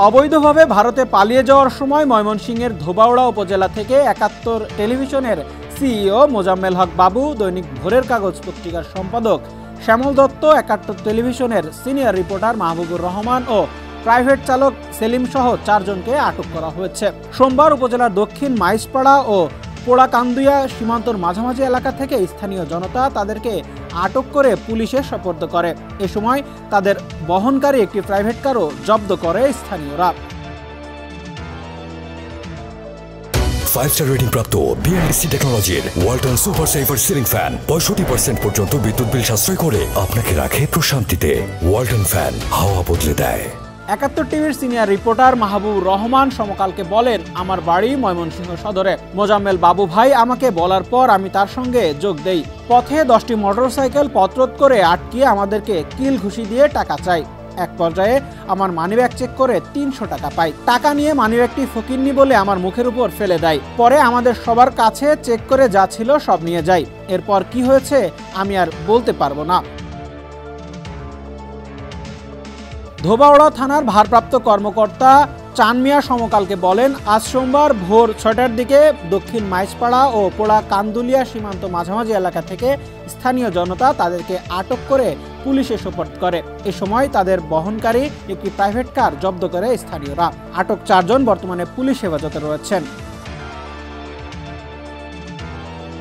অবৈধভাবে ভারতে পালিয়ে যাওয়ার সময় ময়মনসিংহের ধোবাউড়া উপজেলা থেকে ৭১ টেলিভিশনের সিইও মোজাম্মেল হক বাবু, দৈনিক ভোরের কাগজ পত্রিকার সম্পাদক শ্যামল দত্ত, ৭১ টেলিভিশনের সিনিয়র রিপোর্টার মাহবুবুর রহমান ও প্রাইভেট চালক সেলিম সহ ৪ জনকে আটক করা হয়েছে। সোমবার উপজেলার দক্ষিণ মাইজপাড়া ও পোড়াকান্দুয়া সীমান্তর মাঝামাঝি এলাকা থেকে স্থানীয় জনতা তাদেরকে আটক করে পুলিশে সোপর্দ করে। এ সময় তাদের বহনকারী একটি প্রাইভেট কারও জব্দ করে স্থানীয়রা। 5-স্টার রেটিং প্রাপ্ত বিএলডিসি টেকনোলজির Walton super saver ceiling fan 65% পর্যন্ত বিদ্যুৎ বিল সাশ্রয় করে আপনাকে রাখে প্রশান্তিতে। ওয়ালটন ফ্যান হাওয়া বদলে দেয়। ৭১ টিভির সিনিয়র রিপোর্টার মাহবুবুর রহমান সমকালকে বলেন, আমার বাড়ি ময়মনসিংহ সদরে। মোজাম্মেল বাবু ভাই আমাকে বলার পর আমি তার সঙ্গে যোগ দেই। পথে 10টি মোটরসাইকেল পথরোধ করে আটকিয়ে আমাদেরকে কিল ঘুষি দিয়ে টাকা চাই। এক পর্যায়ে আমার মানিব্যাগ চেক করে ৩০০ টাকা পাই। টাকা নিয়ে মানিব্যাগটি ফকিরনি বলে আমার মুখের উপর ফেলে দেয়। পরে আমাদের সবার কাছে চেক করে যা ছিল সব নিয়ে যাই। এরপর কি হয়েছে আমি আর বলতে পারবো না। ধোবাউড়া থানার ভারপ্রাপ্ত কর্মকর্তা চান মিয়া সমকালকে বলেন, আজ সোমবার ভোর ৬টার দিকে দক্ষিণ মাইজপাড়া ও পোড়া কান্দুলিয়া সীমান্ত মাঝামাঝি এলাকা থেকে স্থানীয় জনতা তাদেরকে আটক করে পুলিশে সোপর্দ করে। এ সময় তাদের বহনকারী একটি প্রাইভেট কার জব্দ করে স্থানীয়রা। আটক ৪ জন বর্তমানে পুলিশ হেফাজতে রয়েছেন।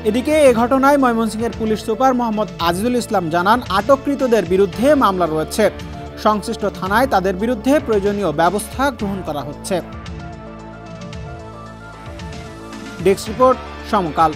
এদিকে এ ঘটনায় ময়মনসিংহের পুলিশ সুপার মোহাম্মদ আজিজুল ইসলাম জানান, আটককৃতদের বিরুদ্ধে মামলা রয়েছে। সংশ্লিষ্ট থানায় তাদের বিরুদ্ধে প্রয়োজনীয় ব্যবস্থা গ্রহণ করা হচ্ছে। ডেস্ক রিপোর্ট, সমকাল।